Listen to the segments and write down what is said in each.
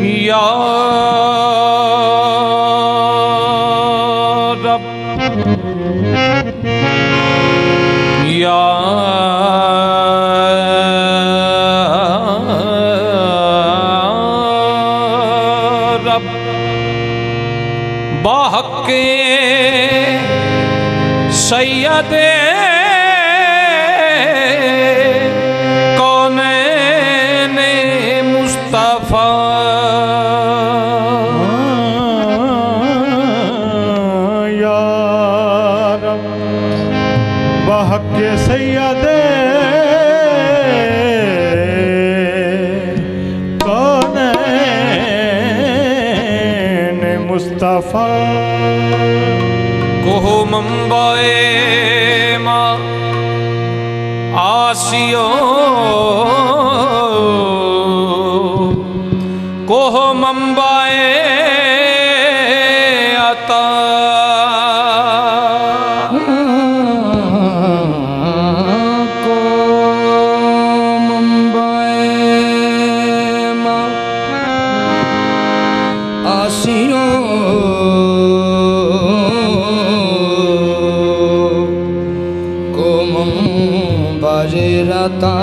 या रब या रब बाहक़े सैयदे के सैयदे कौनैन मुस्तफ़ा कोहो मंबाए माँ आसियो कोहो मंबाए आता बाजेराता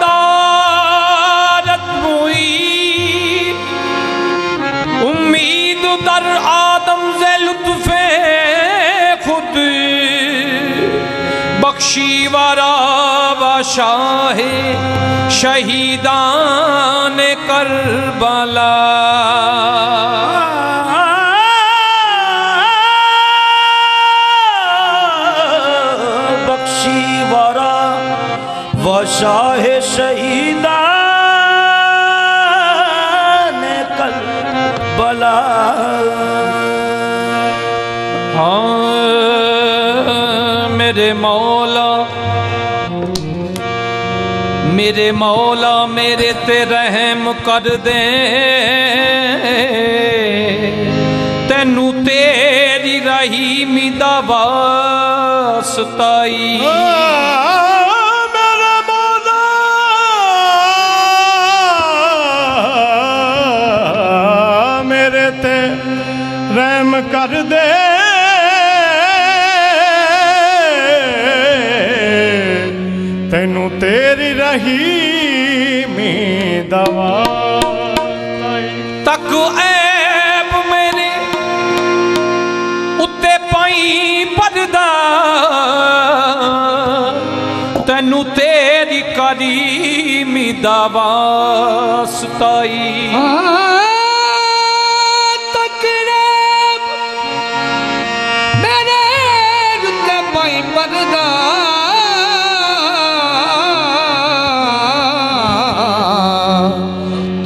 दारत हुई उम्मीद दर आदम से लुत्फे खुद बख्शी वारा शाहे शहीदान करबला बख्शी वारा व शाहे शहीदान करबला। हाँ मेरे मौला मेरे ते रहम कर दे तेनू तेरी रहीमी दा वास्ताई मेरे मौला मेरे ते रहम कर दे तेनू तेरी रहीमी दवा तक ऐब मेरे उत्ते पाई पर्दा तेनू तेरी करीमी दा वास्ताई तक ऐब मेरे उत्ते पाई पर्दा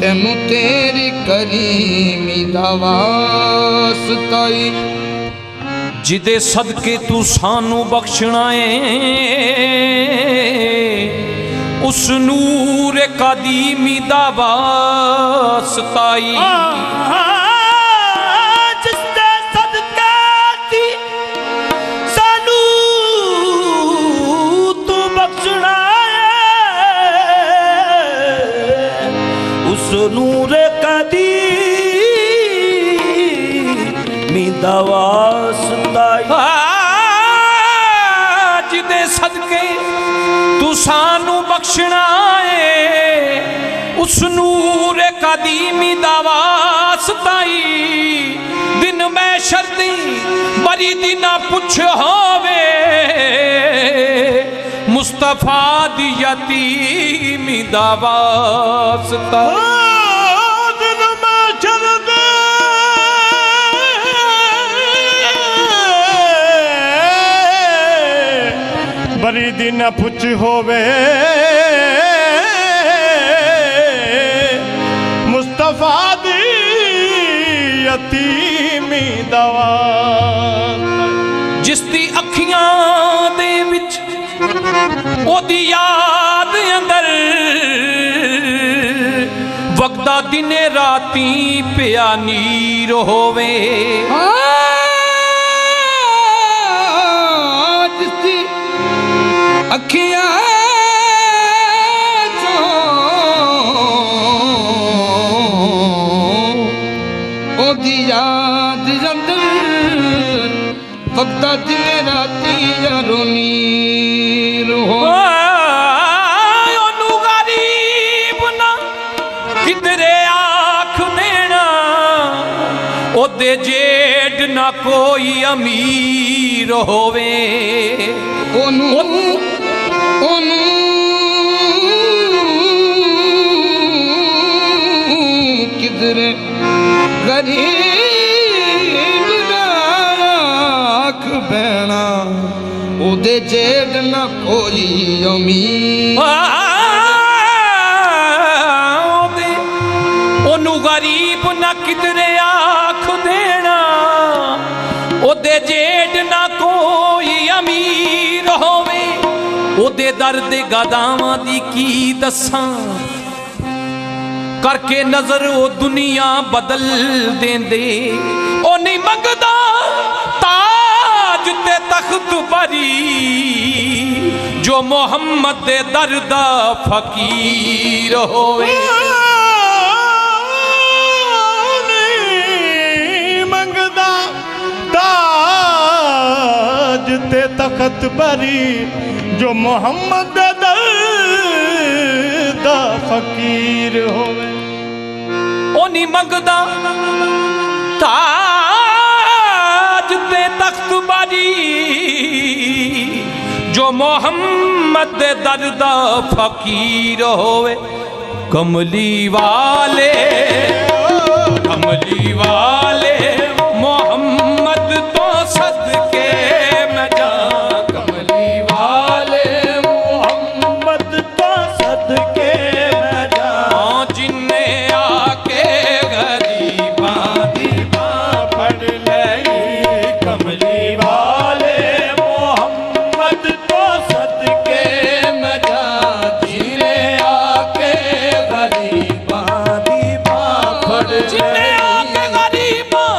तेनू तेरी करीमी वास्ताई जिदे सदके तू सानू बख्शना है उस नूर कदीमी दा वास्ताई जिसदे सदके ती सानू तू बख्शना उस नूर कदीमी दा वास्ताई जिदे सदके तू सानू बख्शना है उस नूर कदीमी दा वास्ताई दिन मैं शर्दी बरी दिना पुछ होवे मुस्तफा दी यतीमी दा वास्ता बरी दिन पुछ होवे मुस्तफा दी यतीमी दवा जिस दी अखियां दे विच ओदी याद अंदर वक्ता दिने राती पिया नीर होवे भक्ता दिन राती यारो नीर हो ओनू गरीब ना किधरे आख देना ओदे जेठ ना कोई अमीर होवे ओनू ओनू किधरे गरीब ना आख बैना ओदे जेठ ना कोई अमीर ओनू गरीब ना किधरे आख देना ओदे जेठ ना कोई अमीर होवे ओदे दर्द गदावां दी की दसां करके नजर ओ दुनिया बदल देंदे ओ नहीं मंगदा ताज ते तख्त बरी जो मोहम्मद दे दर्दा फकीर होवे मंगदा ताज ते तख्त बरी जो मोहम्मद दा फकीर होवे ओ नहीं मंगदा ताज ते तख्त बरी जो मोहम्मद दे दर्दा फकीर होवे कमली वाले मोहम्मद तो सदके मैं जा कमली वाले मोहम्मद तो सदके मैं जा जिन्ने आके गरीबां दी बां फड़ लई कमली वाले मोहम्मद तो सदके मैं जा जिने आके गरीबां दी बां फड़ जिन्ने आके गरीबां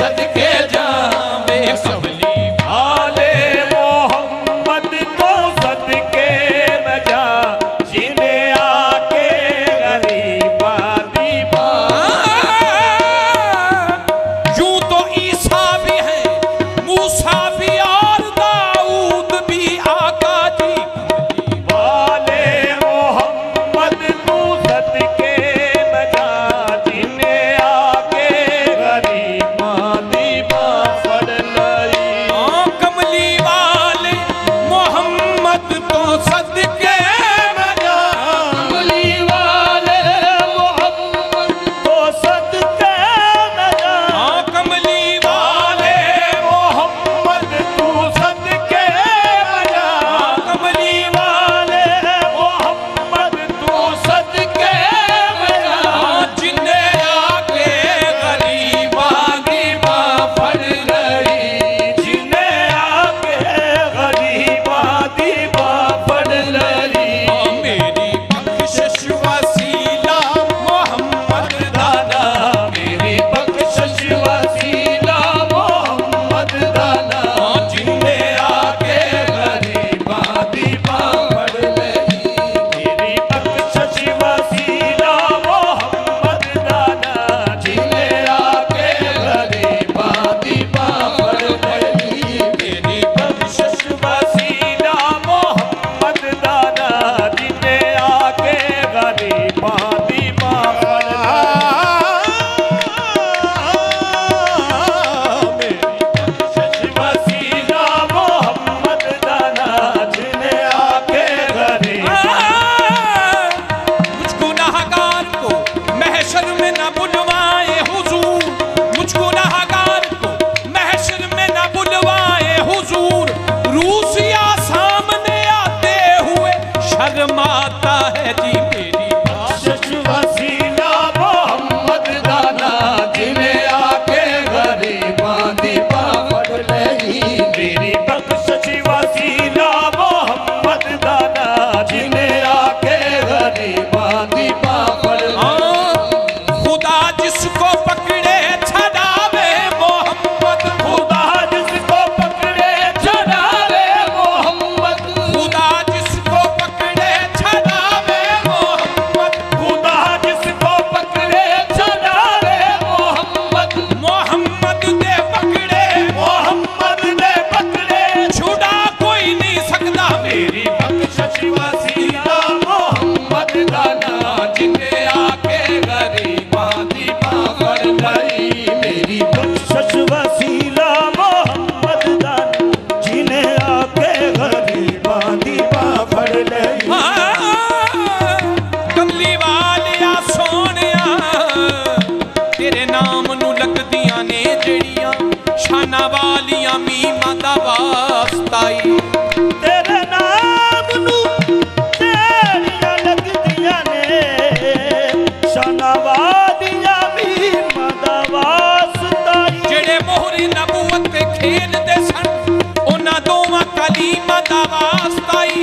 सदके जावे कमली वाले मोहम्मद को सदके न जा जिन्हें आके गरीबा दीवा। यूं तो ईसा भी है, मूसा भी और दाऊद भी आका जी वाले मोहम्मद को सदके न जा जिन्हें आके गरीबा दीवा पड़ लई। कमली वाले मोहम्मद तो सदके न जा। कमली वाले मोहम्मद को सदके न जा कमली वाले मोहम्मद को सदके न जा कमली वाले मोहम्मद को सदके न जा जिन्हें आके गरीबा गरीबा पड़ लई। जिन्हें आके गरीबा दीवा पड़ लई। मेरी बख्शिश वसीला मोहम्मद दादा मेरी बख्शिश वसीला मोहम्मद दाना जिन्हें आके गरीबा दीवा पड़ लई। मेरी बख्शिश वसीला मोहम्मद दाना जिन्हें आके गरीबा दीवा पड़ लई। मेरी बख्शिश वसीला मोहम्मद दाना जिन्हें आके गरीबा दीवा पड़ वसीला मोहम्मद दाना जिन्हें आके गरीबा। मुझको गुनाहगार को महशर में न बुलवाए हुजूर, मुझको गुनाहगार को महशर में न बुलवाए हुजूर। रूसिया सामने आते हुए शर्माता है जी मेरी बख्शिश वसीला मोहम्मद दाना जिन्हें आके गरीबा दीवा पड़ लई। मेरी बख्शिश वसीला मोहम्मद दाना जिन्हें आके गरीबा दीवा पड़ लई। खुदा जिसको पकड़े छड़ावे मोहम्मद, खुदा जिसको पकड़े छड़ावे मोहम्मद। खुदा जिसको पकड़े छड़ावे मोहम्मद, खुदा जिसको पकड़े छड़ावे मोहम्मद। मोहम्मद ने पकड़े मोहम्मद ने पकड़े छुड़ा कोई नहीं सकता मेरी बख्शिश वसीला मोहम्मद दाना जिन्हें आके गरीबा दीवा पड़ लई। मेरी बख्शिश वसीला मोहम्मद दाना जिन्हें आके गरीबा दीवा पड़ लई। कमली वालिया सोनिया तेरे नाम नू लगदियां ने जड़ियां शाना वालियां मीमां दा वास्ताई। तेरे नाम नू तेरियां लगदियां ने शनावादियां भी मदा वास्ताई। जेड़े मोहरे नबूवत ते खेलदे सन उन्हां दोवां कलीमां दा वास्ताई।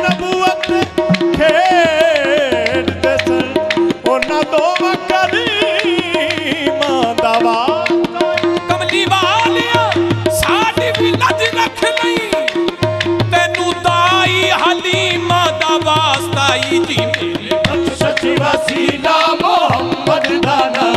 नबूवत खेडदे सन ਉਹਨਾਂ ਦੋਵਾਂ ਕਲੀਮਾਂ ਦਾ ਵਾਸਤਾ। कमली वालिया साडी भी लज रख लई तैनू दाई हलीमा दा वास्ताई जी मेरी बख्शिश वसीला मोहम्मद दाना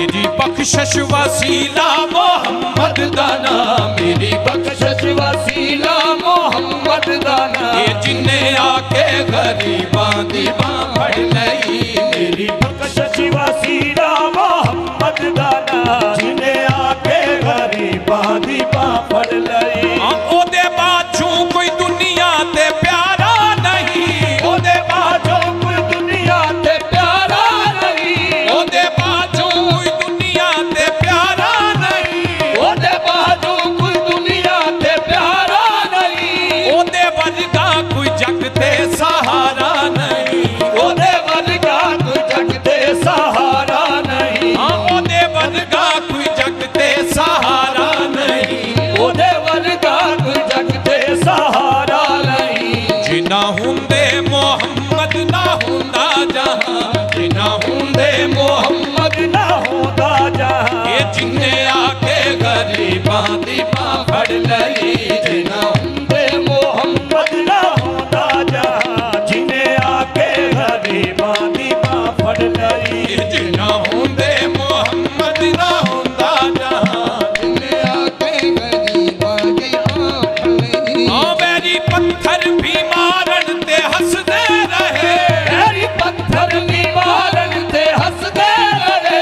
मेरी बख्शिश वसीला मोहम्मद दा नाम, मेरी बख्शिश वसीला मोहम्मद दा नाम, ये जिन्ने आके गरीबां दी बां फड़ लई, मेरी बख्शिश वसीला मोहम्मद दा नाम, जिन्हें आके गरीबां दी बां फड़ लई। ओदे बाजू कोई दुनिया ते प्यारा नहीं, ओदे बाजो कोई दुनिया ते प्यारा नहीं, ओदे बाजू कोई दुनिया ते प्यारा नहीं, ओदे बाजो कोई दुनिया ते प्यारा नहीं, ओदे वर्गा कोई जग ते सहारा नहीं, ओदे वर्गा कोई जग ते सहारा नहीं, ओदे वर्गा कोई जग ते सहारा नहीं, ओदे वर्गा कोई जग ते सहारा नहीं। जिना हुंदे मोहम्मद ना हुंदा जहां, जिना हुंदे मोहम्मद ना होता जहां, ये जिन्ने आके गरीबां दी बां फड़ लई, जिना हुंदे मोहम्मद ना होता जहां, जिन्हें आके गरीबां दी बां फड़ लई। जिना हुंदे मोहम्मद ना हुंदा जहां, जिन्ने आके गरीबां दी बां फड़ लई। वैरी पत्थर भी मारन ते हसदे रहे, तेरी पत्थर भी मारन ते हंसदे रहे,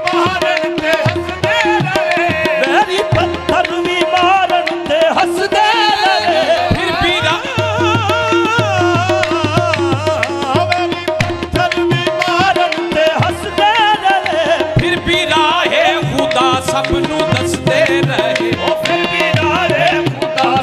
मारन ते हंसदे रहे, तेरी पत्थर भी मारन ते हंसदे रहे। फिर भी फिर भी राहे खुदा सबनू दसदे रहे,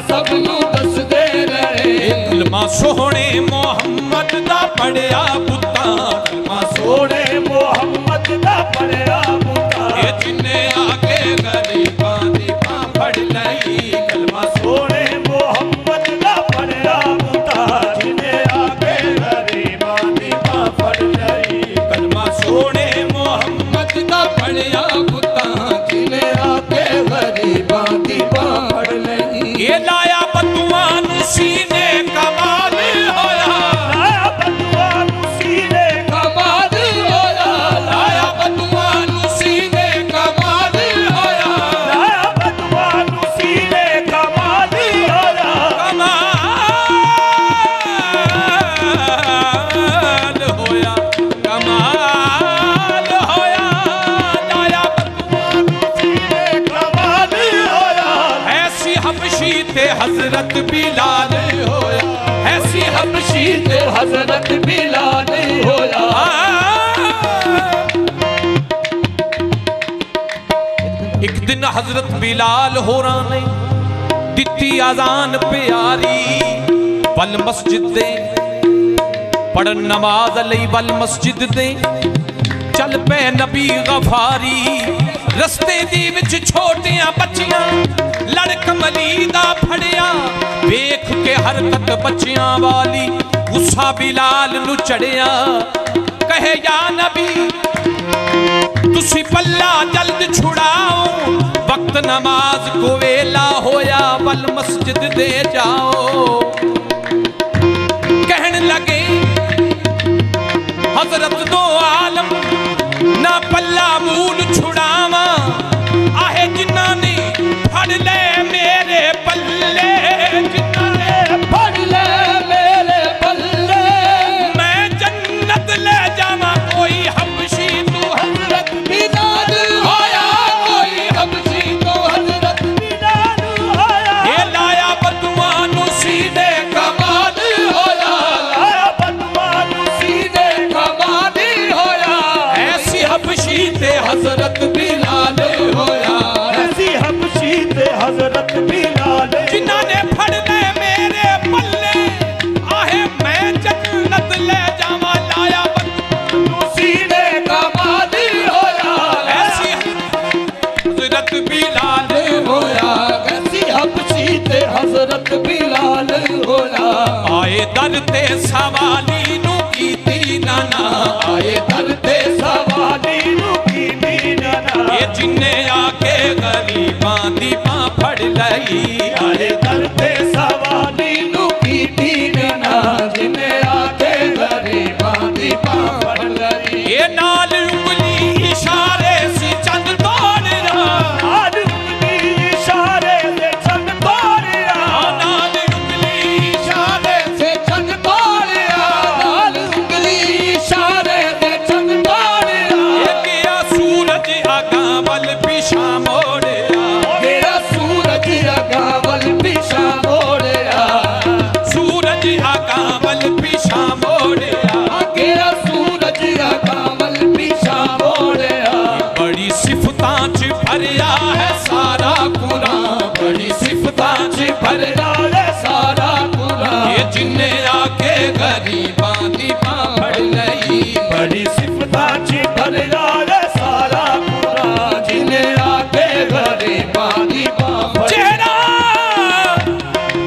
सबनू दसदे रहे, कलमा सोहणे मोहम्मद दा पढ़िया पुत्ता, कलमा सोने मोहम्मद दा पढ़िया बूटा, ये जिन्ने आके गरीबां दी बां फड़ लई, कलमा सोने मोहम्मद दा पढ़िया बूटा, जिन्हें आके गरीबां दी बां फड़ लई। कलमा सोहणे मोहम्मद दा पढ़िया पुत्ता, जिन्ने आके गरीबां दी बां फड़ लई। ये लाया बदुआ नू सीने कमाल होया, लाया बदुआ नू सीने कमाल होया, लाया बदुआ नू सीने कमाल होया, लाया बदुआ नू सीने कमाल होया, कमाल होया, कमाल होया, लाया सीने कमाल होया। ऐसी हबशी ते हजरत बिलाल होया, ऐसी हबशी ते हजरत बिलाल होया। एक दिन हजरत बिलाल होरा ने दिती आजान प्यारी, वल मस्जिद दे पढ़न नमाज लई, वल मस्जिद दे चल पे नबी गफारी। रस्ते दी विच छोटियां बच्चियां लड़कमली दा फड़िया, वेख के हरकत बच्चियां वाली गुस्सा बिलाल नू चढ़िया। कहे या नबी तुसी पल्ला जल्द छुड़ाओ, वक्त नमाज को वेला होया, वल मस्जिद दे जाओ। कहन लगे हजरत दो आलम ना पल्ला मूल छुड़ावा, आहे जिन्ना ने फड़ ले मेरे पल्ले, जिन्ना ने फड़ ले मेरे पल्ले, मैं जन्नत ले जावा। कोई हबशी तू हजरत बिलाल होया, कोई हबशी तो हजरत बिलाल होया। ये लाया बदुआ नू सीधे कमाल होया, लाया बदुआ नू सीने कमाल होया। ऐसी हबशी ते हजरत बिलाल होया, ऐसी हबशी ते हजरत बिलाल, जिन्ना ने फड़ ले मेरे पल्ले, आहे मैं जन्नत ले जावा। लाया बदुआ नू सीने कमाल होया। ऐसी हजरत बिलाल होया, ऐसी हबशी ते हजरत बिलाल होया। आए दर ते सवाली नू कीती नाना, आए दर ते सवाली नू की मीना, ये जिन्ने आके गरीबां दी बां फड़ लई आए करते सवाली नु की तीन ना जिने आके गरीबां दी बां फड़ लई ये नाल उंगली इशारे से चंद तोड़या आज उंगली इशारे से चंद तोड़या नाल उंगली इशारे से चंद तोड़या नाल उंगली इशारे से चंद तोड़या ये किया सूरज आगा वल पिछा मोड़या गया सूरज अगावल पिछा मोड़या सूरज आगा वल पिछा मोड़या गया सूरज अगावल पिछा मोड़या बड़ी सिफतां च भरिया है सारा कुरान बड़ी सिफतां च भरिया भरला सारा कुरान ये जिन्ने आके गरीबां दी बां फड़ लई बड़ी सिफतां च भरला रे सारा कुरान जिने आके गरीबां दी बां फड़ चेहरा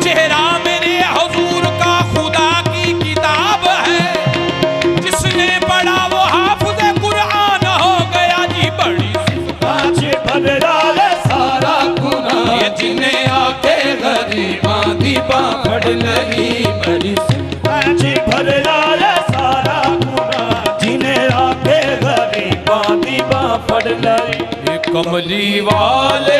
चेहरा मेरे हुजूर का खुदा की किताब है जिसने पढ़ा वो हाफिज़ कुरान हो गया जी बड़ी आज भरला रे सारा कुरान ये जिन्ने आके गरीबां दी बां फड़ लई बड़ी आज भरला रे सारा कुरान जिन्हें आके गरीबां दी बां फड़ लई ये कमली वाले